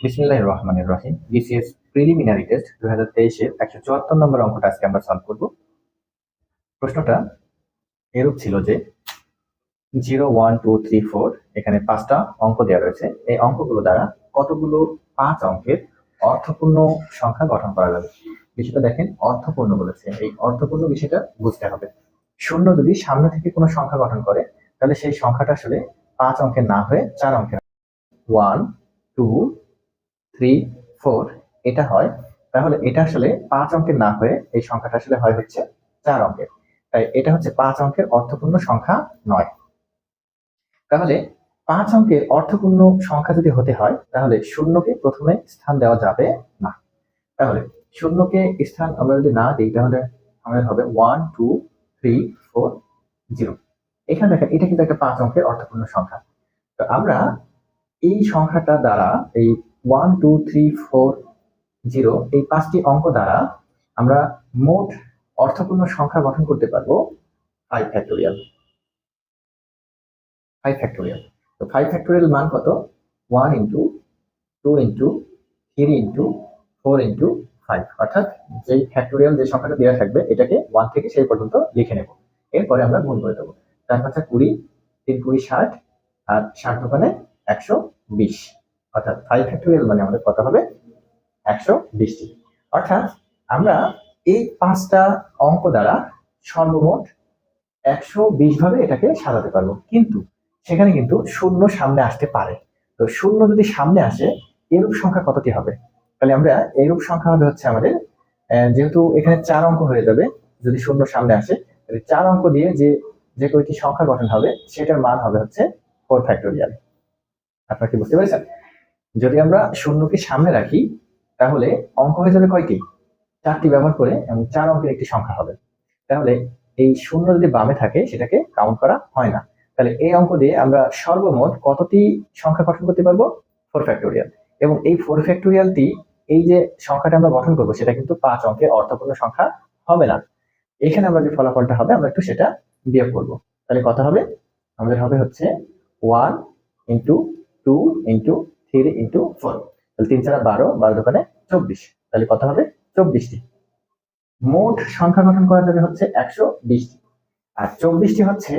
বিসমিল্লাহির রহমানির রহিম। BCS preliminary test 2023 এর 174 নম্বর অঙ্কটা আজকে আমরা সলভ করব। প্রশ্নটা এরূপ ছিল যে 0 1 2 3 4 এখানে 5টা অঙ্ক দেওয়া রয়েছে। এই অঙ্কগুলো দ্বারা কতগুলো 5 অঙ্কের অর্থপূর্ণ সংখ্যা গঠন করা যাবে। বিষয়টা দেখেন, অর্থপূর্ণ বলেছে। এই অর্থপূর্ণ বিষয়টা বুঝতে হবে। শূন্য যদি সামনে থেকে কোনো সংখ্যা গঠন করে তাহলে সেই সংখ্যাটা আসলে 5 অঙ্কের না হয়ে 4 অঙ্কের। 1 2 3 4 এটা হয়, তাহলে এটা আসলে 5 অঙ্কের না হয়ে এই সংখ্যাটা আসলে হয় হচ্ছে 4 অঙ্কের। তাই এটা হচ্ছে 5 অঙ্কের অর্থপূর্ণ সংখ্যা নয়। তাহলে 5 অঙ্কের অর্থপূর্ণ সংখ্যা যদি হতে হয় তাহলে শূন্যকে প্রথমে স্থান দেওয়া যাবে না। তাহলে শূন্যকে স্থান আমরা যদি না দিই তাহলে আমাদের হবে 1 2 3 4 0। এখানে দেখেন, এটা কিন্তু একটা 5 অঙ্কের অর্থপূর্ণ সংখ্যা। তো আমরা এই সংখ্যাটা দ্বারা এই 1 2 3 4 0 এই 5টি অঙ্ক দ্বারা আমরা মোট অর্থপূর্ণ সংখ্যা গঠন করতে পারবো 5 ফ্যাক্টোরিয়াল। 5 ফ্যাক্টোরিয়াল। তো 5 ফ্যাক্টোরিয়াল মান কত? 1 ইন্টু 2 ইন্টু 3 ইন্টু 4 ইন্টু 5। অর্থাৎ যেই ফ্যাক্টোরিয়াল যে সংখ্যাটা দেওয়া থাকবে এটাকে 1 থেকে সেই পর্যন্ত লিখে নেব। এরপরে আমরা গুণ করে দেবো। 4 5 20, 3 20 60, আর 60 দোকানে 120। অর্থাৎ 5 ফ্যাক্টোরিয়াল মানে আমাদের কত হবে? 120টি। অর্থাৎ আমরা এই 5টা অঙ্ক দ্বারা সর্বমোট 120 ভাবে এটাকে সাজাতে পারবো। কিন্তু সেখানে কিন্তু শূন্য সামনে আসতে পারে। তো শূন্য যদি সামনে আসে, এরূপ সংখ্যা কতটি হবে? তাহলে আমরা এরূপ সংখ্যা হবে হচ্ছে আমাদের, যেহেতু এখানে 4 অঙ্ক হয়ে যাবে, যদি শূন্য সামনে আসে তাহলে 4 অঙ্ক দিয়ে যে কয়টি সংখ্যা গঠন হবে সেটার মান হবে হচ্ছে 4 ফ্যাক্টোরিয়াল। আপনারা কি বুঝতে পেরেছেন? যদি আমরা শূন্যকে সামনে রাখি তাহলে অঙ্ক হয়ে যাবে কয়টি? 4টি ব্যবহার করে, এবং 4 অঙ্কের একটি সংখ্যা হবে। তাহলে এই শূন্য যদি বামে থাকে সেটাকে কাউন্ট করা হয় না। তাহলে এই অঙ্ক দিয়ে আমরা সর্বমোট কতটি সংখ্যা গঠন করতে পারবো? 4 ফ্যাক্টোরিয়াল। এবং এই 4 ফ্যাক্টোরিয়ালটি, এই যে সংখ্যাটা আমরা গঠন করবো সেটা কিন্তু 5 অঙ্কের অর্থপূর্ণ সংখ্যা হবে না। এখানে আমরা যে ফলাফলটা হবে আমরা একটু সেটা বিয়োগ করবো। তাহলে কত হবে? আমাদের হবে হচ্ছে 1 ইন্টু 2 ইন্টু 3 ইন্টু 4। তাহলে 3 4 12, 12 দোকানে 24। তাহলে কত হবে? 24টি। মোট সংখ্যা গঠন করা যাবে হচ্ছে 120টি। আর 24টি হচ্ছে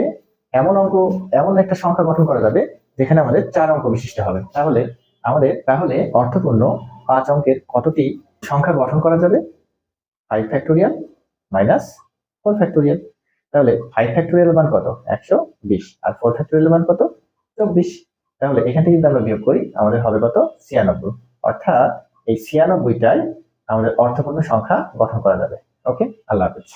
এমন অঙ্ক, এমন একটা সংখ্যা গঠন করা যাবে যেখানে আমাদের 4 অঙ্ক বিশিষ্ট হবে। তাহলে অর্থপূর্ণ 5 অঙ্কের কতটি সংখ্যা গঠন করা যাবে? 5 ফ্যাক্টোরিয়াল মাইনাস 4 ফ্যাক্টোরিয়াল। তাহলে 5 ফ্যাক্টোরিয়াল মান কত? 120। আর 4 ফ্যাক্টোরিয়াল মান কত? 24। তাহলে এখান থেকে যদি আমরা বিয়োগ করি আমাদের হবে কত? 96। অর্থাৎ এই 96টাই আমাদের অর্থপূর্ণ সংখ্যা গঠন করা যাবে। ওকে, আল্লাহ হাফেজ।